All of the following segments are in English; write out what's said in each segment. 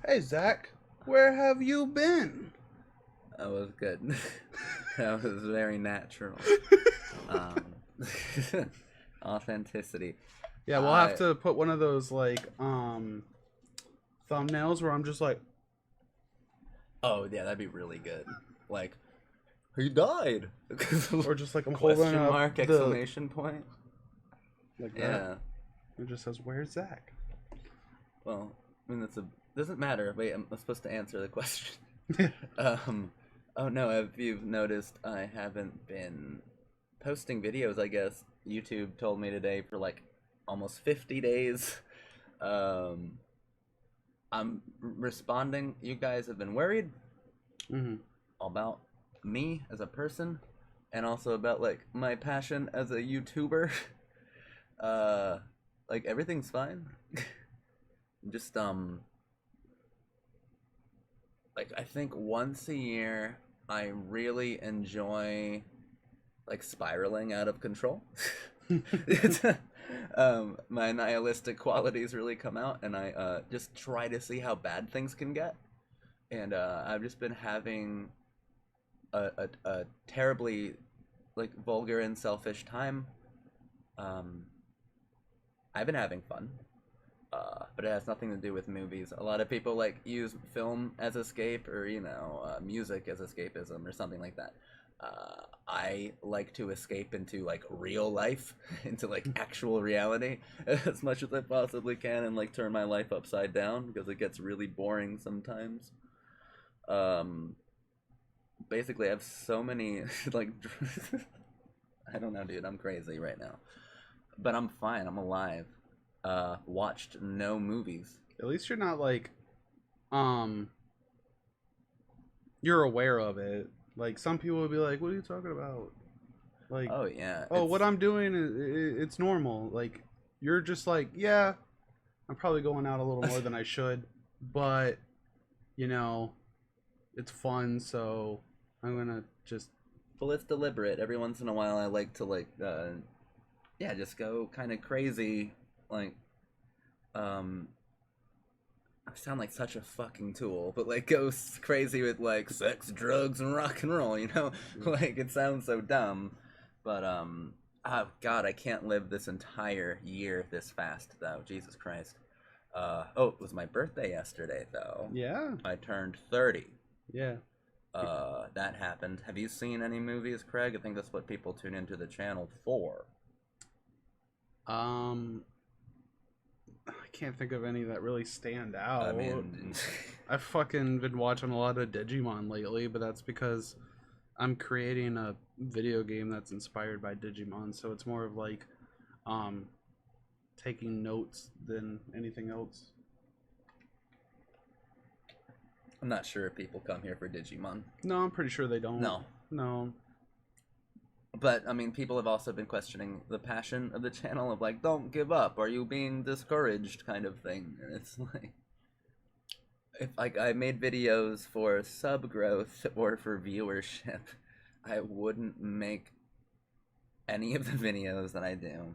Hey, Zach, where have you been? That was good. That was very natural. Um, Authenticity. Yeah, we'll have I to put one of those thumbnails where I'm just like, Oh yeah, that'd be really good. Like he died. or just like I'm holding Question up mark the exclamation point. like that. Yeah. It just says, "Where's Zach?" Well, I mean that's a doesn't matter. Wait, I'm supposed to answer the question. Um. Oh no, if you've noticed, I haven't been posting videos. I guess YouTube told me today for like almost 50 days. Um, I'm responding. You guys have been worried hmm about me as a person, and also about like my passion as a YouTuber. uh, like everything's fine. Just like I think once a year I really enjoy like spiraling out of control. It's, my nihilistic qualities really come out, and I just try to see how bad things can get. And I've just been having a terribly like vulgar and selfish time. Um, I've been having fun, but it has nothing to do with movies. A lot of people like use film as escape, or music as escapism, or something like that. I like to escape into like real life, into like actual reality, as much as I possibly can, and like turn my life upside down because it gets really boring sometimes. Um, Basically, I have so many like I don't know, dude. I'm crazy right now, but I'm fine. I'm alive. Watched no movies. At least you're not like, um, you're aware of it. Like some people would be like, "What are you talking about?" Like, Oh yeah, "Oh, what it's I'm doing it's normal." Like you're just like, "Yeah, I'm probably going out a little more than I should, but you know, it's fun, so I'm gonna just well, it's deliberate. Every once in a while, I like to yeah, just go kind of crazy. Like, um, I sound like such a fucking tool, but like go crazy with like sex, drugs, and rock and roll. Like it sounds so dumb, but oh god, I can't live this entire year this fast though. Jesus Christ. Oh, it was my birthday yesterday though. yeah, I turned 30. yeah. That happened. Have you seen any movies, Craig? I think that's what people tune into the channel for. Um, I can't think of any that really stand I out. mean, I've fucking been watching a lot of Digimon lately, but that's because I'm creating a video game that's inspired by Digimon, so it's more of like um taking notes than anything else. I'm not sure if people come here for Digimon. No, I'm pretty sure they don't. No. No. But, I mean, people have also been questioning the passion of the channel of, like, don't give up. Are you being discouraged kind of thing. And it's like, if like I made videos for sub growth or for viewership, I wouldn't make any of the videos that I do.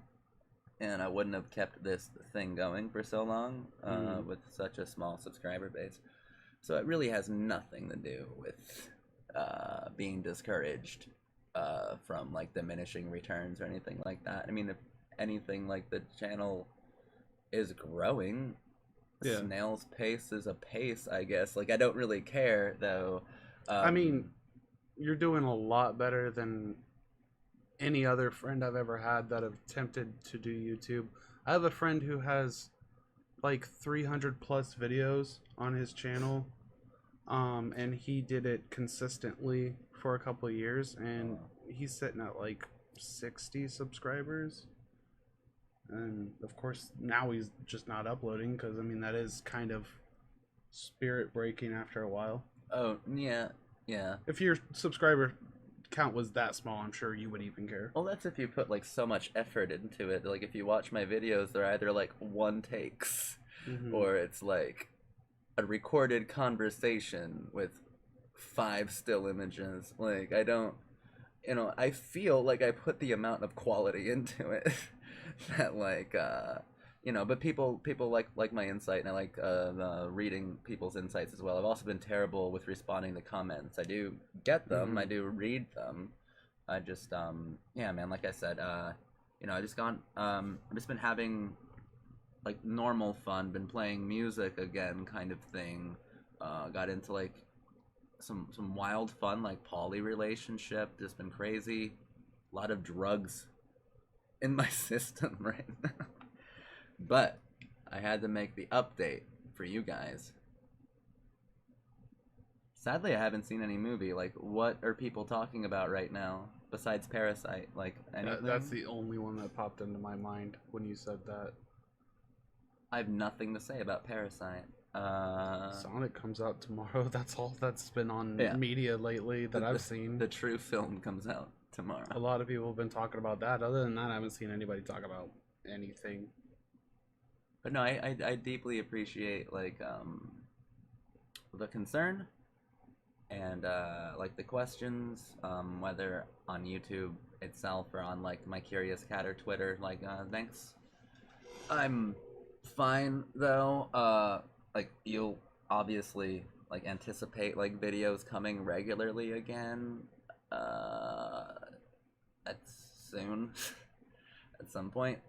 And I wouldn't have kept this thing going for so long Mm. with such a small subscriber base. So it really has nothing to do with being discouraged from like diminishing returns or anything like that. I mean, if anything, like the channel is growing. Yeah. Snail's pace is a pace, I guess. Like I don't really care though. I mean, Um, you're doing a lot better than any other friend I've ever had that have attempted to do YouTube. I have a friend who has like 300 plus videos on his channel, and he did it consistently for a couple of years, and he's sitting at like 60 subscribers. And of course, now he's just not uploading because I mean that is kind of spirit breaking after a while. oh yeah, yeah. If your subscriber count was that small, I'm sure you would even care. Well, that's if you put like so much effort into it. Like if you watch my videos, they're either like one takes, Mm-hmm. or it's like a recorded conversation with five still images. Like I don't, I feel like I put the amount of quality into it that like But people like my insight, and I like reading people's insights as well. I've also been terrible with responding to comments. I do get them, I do read them. I just yeah, man, like I said, I've just been having like normal fun, been playing music again, kind of thing. Got into like some wild fun, like poly relationship. Just been crazy. A lot of drugs in my system right now. But I had to make the update for you guys. Sadly, I haven't seen any movie. Like, what are people talking about right now besides Parasite? Like, anything? That's the only one that popped into my mind when you said that. I have nothing to say about Parasite. Sonic comes out tomorrow. That's all that's been on Yeah. media lately that I've seen. The true film comes out tomorrow. A lot of people have been talking about that. Other than that, I haven't seen anybody talk about anything. But no, I deeply appreciate like the concern and like the questions, whether on YouTube itself or on like My Curious Cat or Twitter. Like, thanks. I'm fine though. Like you'll obviously like anticipate like videos coming regularly again. That's soon, at some point.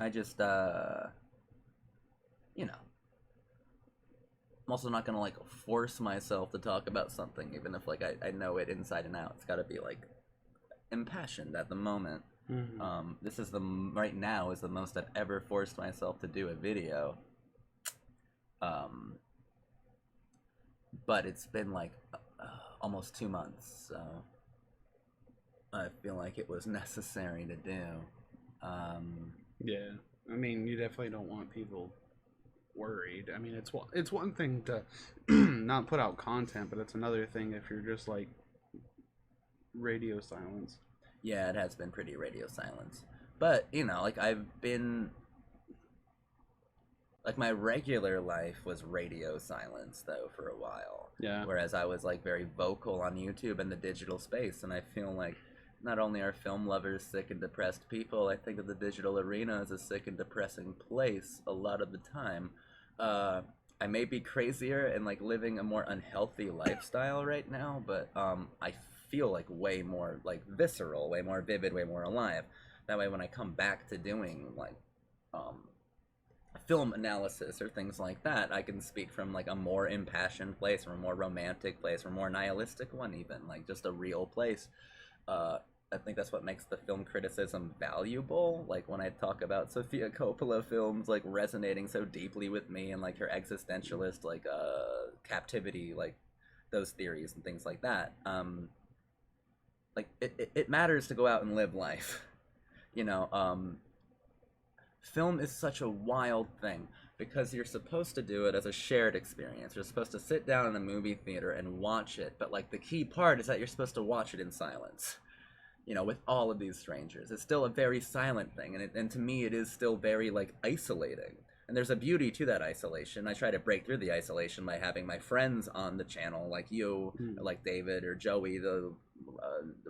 I just, I'm also not gonna like force myself to talk about something, even if like I know it inside and out. It's gotta be like impassioned at the moment. Mm-hmm. This is right now is the most I've ever forced myself to do a video. But it's been like almost 2 months, so I feel like it was necessary to do. Yeah, I mean, you definitely don't want people worried. I mean, it's one thing to not put out content, but it's another thing if you're just like radio silence. Yeah, it has been pretty radio silence. But, like I've been like my regular life was radio silence though for a while. Yeah. Whereas I was like very vocal on YouTube and the digital space, and I feel like not only are film lovers sick and depressed people, I think that the digital arena is a sick and depressing place a lot of the time. I may be crazier and like living a more unhealthy lifestyle right now, but I feel like way more like visceral, way more vivid, way more alive. That way when I come back to doing like film analysis or things like that, I can speak from like a more impassioned place, or a more romantic place, or a more nihilistic one, even like just a real place. I think that's what makes the film criticism valuable. Like when I talk about Sofia Coppola films like resonating so deeply with me, and like her existentialist like captivity, like those theories and things like that. Like it matters to go out and live life. Film is such a wild thing because you're supposed to do it as a shared experience. You're supposed to sit down in a movie theater and watch it, but like the key part is that you're supposed to watch it in silence. With all of these strangers, it's still a very silent thing, and to me, it is still very like isolating. And there's a beauty to that isolation. I try to break through the isolation by having my friends on the channel, like you, or like David or Joey, the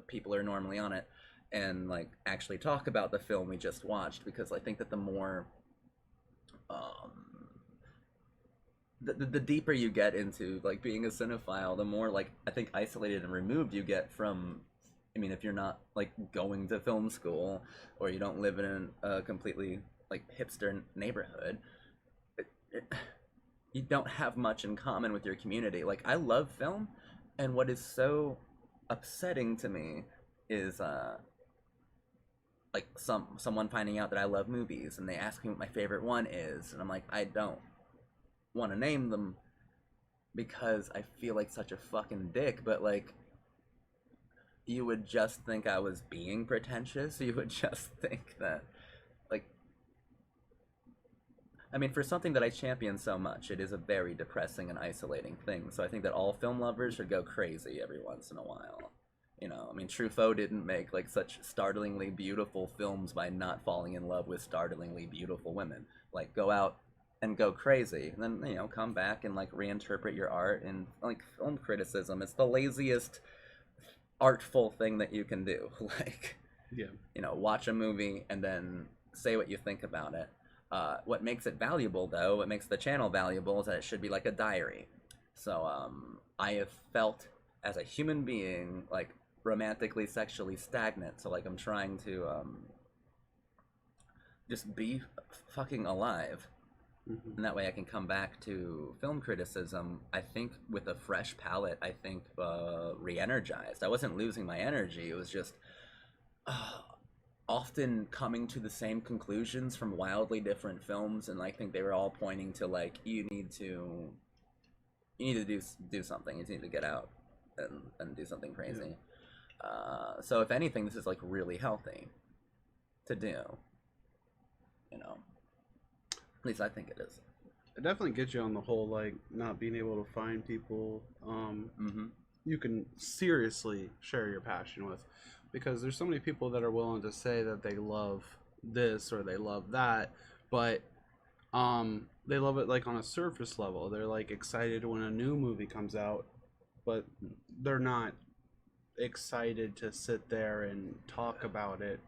people who are normally on it, and like actually talk about the film we just watched, because I think that the more the deeper you get into like being a cinephile, the more like I think isolated and removed you get from, I mean, if you're not like going to film school, or you don't live in a completely like hipster neighborhood, you don't have much in common with your community. Like I love film, and what is so upsetting to me is like someone finding out that I love movies, and they ask me what my favorite one is, and I'm like, I don't want to name them because I feel like such a fucking dick, but like you would just think I was being pretentious. You would just think that, like, I mean, for something that I champion so much, it is a very depressing and isolating thing. So I think that all film lovers should go crazy every once in a while. I mean, Truffaut didn't make like such startlingly beautiful films by not falling in love with startlingly beautiful women. Like, go out and go crazy, and then come back and like reinterpret your art. And like film criticism, it's the laziest artful thing that you can do. Like, Yeah. watch a movie and then say what you think about it. What makes it valuable, though, what makes the channel valuable, is that it should be like a diary. So I have felt as a human being like romantically, sexually stagnant. So like I'm trying to just be fucking alive. Mhm. And that way I can come back to film criticism, I think, with a fresh palette. I think re-energized. I wasn't losing my energy. It was just uh, often coming to the same conclusions from wildly different films, and I think they were all pointing to like you need to do something. You need to get out and do something crazy. So if anything, this is like really healthy to do. You know, at least I think it is. It definitely gets you on the whole, like, not being able to find people Mm-hmm. you can seriously share your passion with, because there's so many people that are willing to say that they love this or they love that, but they love it like on a surface level. They're like excited when a new movie comes out, but they're not excited to sit there and talk about it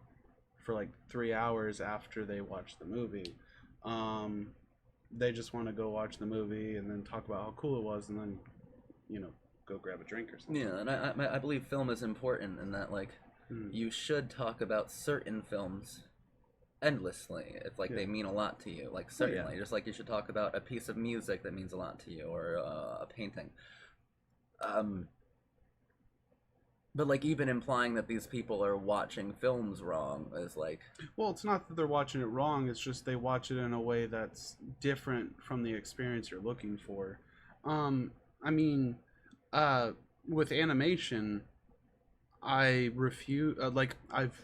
for like 3 hours after they watch the movie. Um, they just want to go watch the movie and then talk about how cool it was, and then go grab a drink or something. Yeah, and I believe film is important in that like Mm. you should talk about certain films endlessly if like Yeah. they mean a lot to you. Like Oh, yeah. certainly, just like you should talk about a piece of music that means a lot to you, or a painting. Um, but like even implying that these people are watching films wrong is like, Well, it's not that they're watching it wrong. It's just they watch it in a way that's different from the experience you're looking for. I mean, uh, with animation, I refuse. Like I've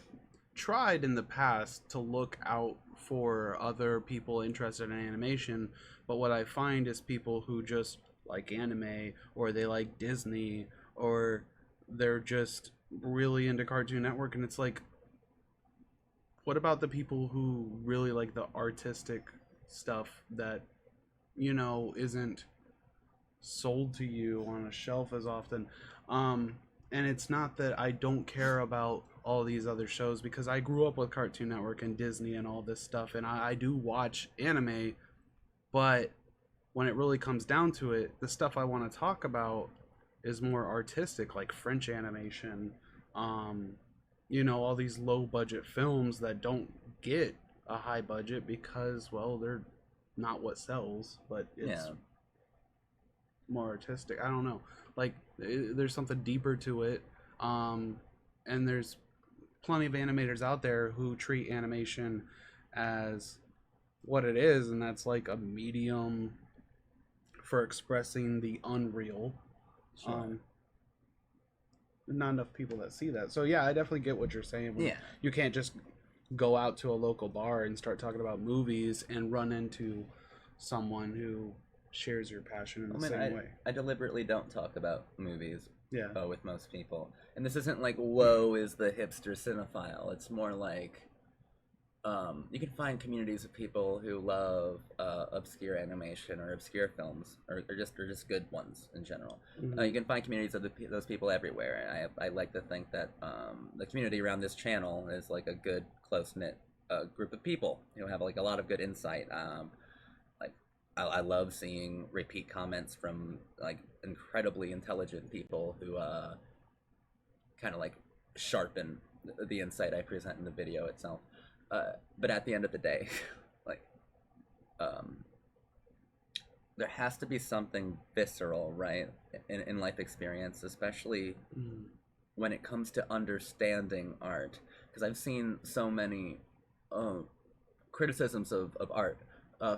tried in the past to look out for other people interested in animation, but what I find is people who just like anime, or they like Disney, or they're just really into Cartoon Network, and it's like, what about the people who really like the artistic stuff that isn't sold to you on a shelf as often? um and it's not that I don't care about all these other shows, because I grew up with Cartoon Network and Disney and all this stuff, and I do watch anime, but when it really comes down to it, the stuff I want to talk about is more artistic, like French animation, um, all these low budget films that don't get a high budget because, well, they're not what sells, but it's yeah, more artistic. I don't know. Like, there's something deeper to it. And there's plenty of animators out there who treat animation as what it is, and that's like a medium for expressing the unreal. sure. Not enough people that see that. So yeah, I definitely get what you're saying. Yeah. You can't just go out to a local bar and start talking about movies and run into someone who shares your passion in the same way. I deliberately don't talk about movies Yeah. with most people. And this isn't like, whoa, is the hipster cinephile. It's more like, you can find communities of people who love obscure animation or obscure films, or just good ones in general. Mhm. You can find communities of those people everywhere. And I like to think that the community around this channel is like a good, close-knit group of people who have like a lot of good insight. Like I love seeing repeat comments from like incredibly intelligent people who kind of like sharpen the insight I present in the video itself. But at the end of the day, like, there has to be something visceral, right, in life experience, especially Mhm. when it comes to understanding art. Because I've seen so many criticisms of art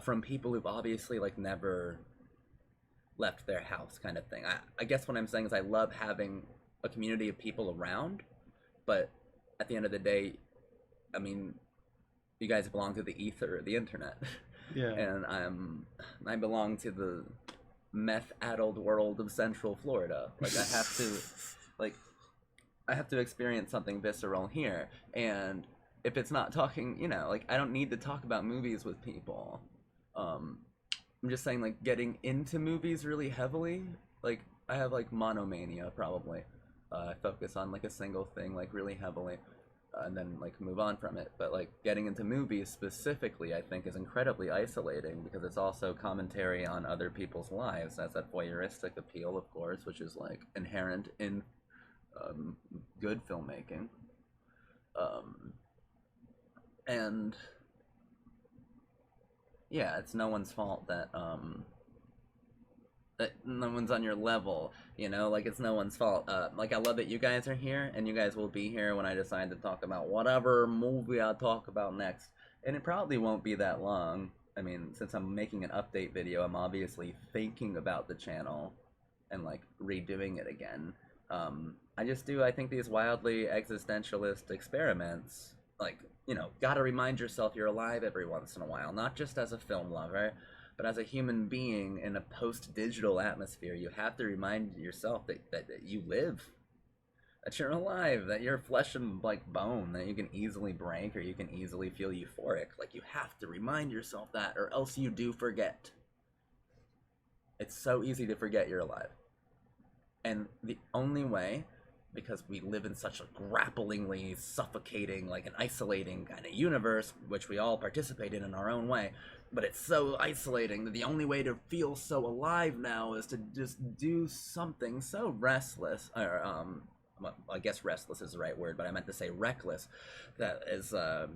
from people who've obviously like never left their house, kind of thing. I guess what I'm saying is I love having a community of people around, but at the end of the day, I mean, you guys belong to the ether, the internet, Yeah. and I belong to the meth-addled world of Central Florida. Like I have to experience something visceral here, and if it's not talking, like I don't need to talk about movies with people. I'm just saying, like getting into movies really heavily. Like I have like monomania probably. I focus on like a single thing like really heavily. and then like move on from it. But like getting into movies specifically, I think is incredibly isolating because it's also commentary on other people's lives. That's that voyeuristic appeal, of course, which is like inherent in good filmmaking. And yeah, it's no one's fault that no one's on your level, like it's no one's fault. Like I love that you guys are here, and you guys will be here when I decide to talk about whatever movie I'll talk about next, and it probably won't be that long. I mean, since I'm making an update video, I'm obviously thinking about the channel and like redoing it again. I think these wildly existentialist experiments, like, gotta remind yourself you're alive every once in a while, not just as a film lover, but as a human being in a post-digital atmosphere. You have to remind yourself that you live, that you're alive, that you're flesh and like bone, that you can easily break or you can easily feel euphoric. Like, you have to remind yourself that, or else you do forget. It's so easy to forget you're alive. And the only way, because we live in such a grapplingly suffocating, like an isolating kind of universe, which we all participate in our own way, but it's so isolating that the only way to feel so alive now is to just do something so restless, or well, I guess restless is the right word, but I meant to say reckless, that is, and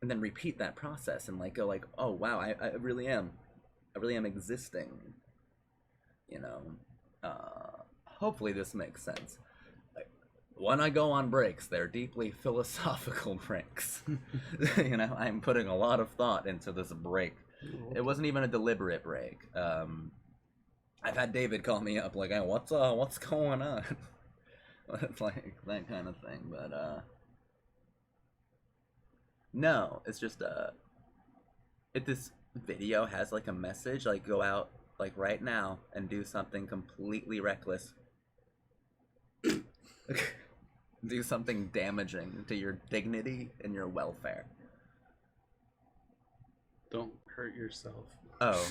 then repeat that process and like go like, oh wow, I really am existing, hopefully this makes sense. When I go on breaks, they're deeply philosophical breaks. I'm putting a lot of thought into this break. It wasn't even a deliberate break. I've had David call me up like, hey, what's going on? It's like that kind of thing. But no, it's just if this video has like a message, like go out like right now and do something completely reckless. Do something damaging to your dignity and your welfare. Don't hurt yourself. Oh.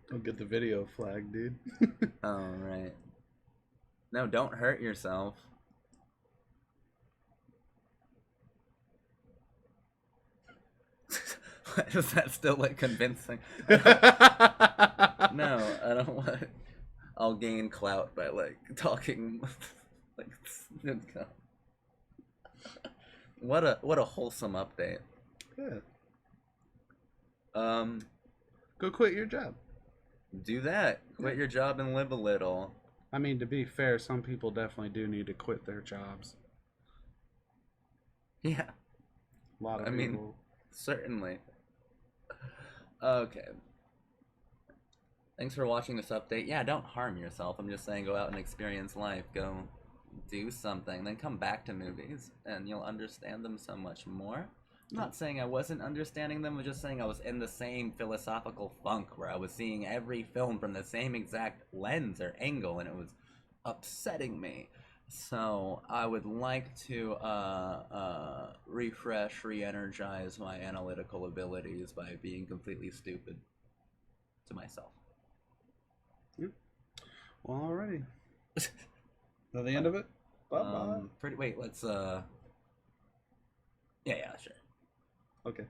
Don't get the video flag, dude. Oh, right. No, don't hurt yourself. Is that still like convincing? No, I don't want. I'll gain clout by like talking. Like, what a wholesome update. Yeah. Go quit your job. Do that. Quit your job and live a little. I mean, to be fair, some people definitely do need to quit their jobs. Yeah. A lot of people. Mean, certainly. Okay. Thanks for watching this update. Yeah, don't harm yourself. I'm just saying go out and experience life. Go do something. Then come back to movies and you'll understand them so much more. I'm not saying I wasn't understanding them. I'm just saying I was in the same philosophical funk where I was seeing every film from the same exact lens or angle, and it was upsetting me. So I would like to refresh, re-energize my analytical abilities by being completely stupid to myself. Yeah. Well, alrighty. Is that the end of it? Bye-bye. Wait, let's yeah, sure. Okay.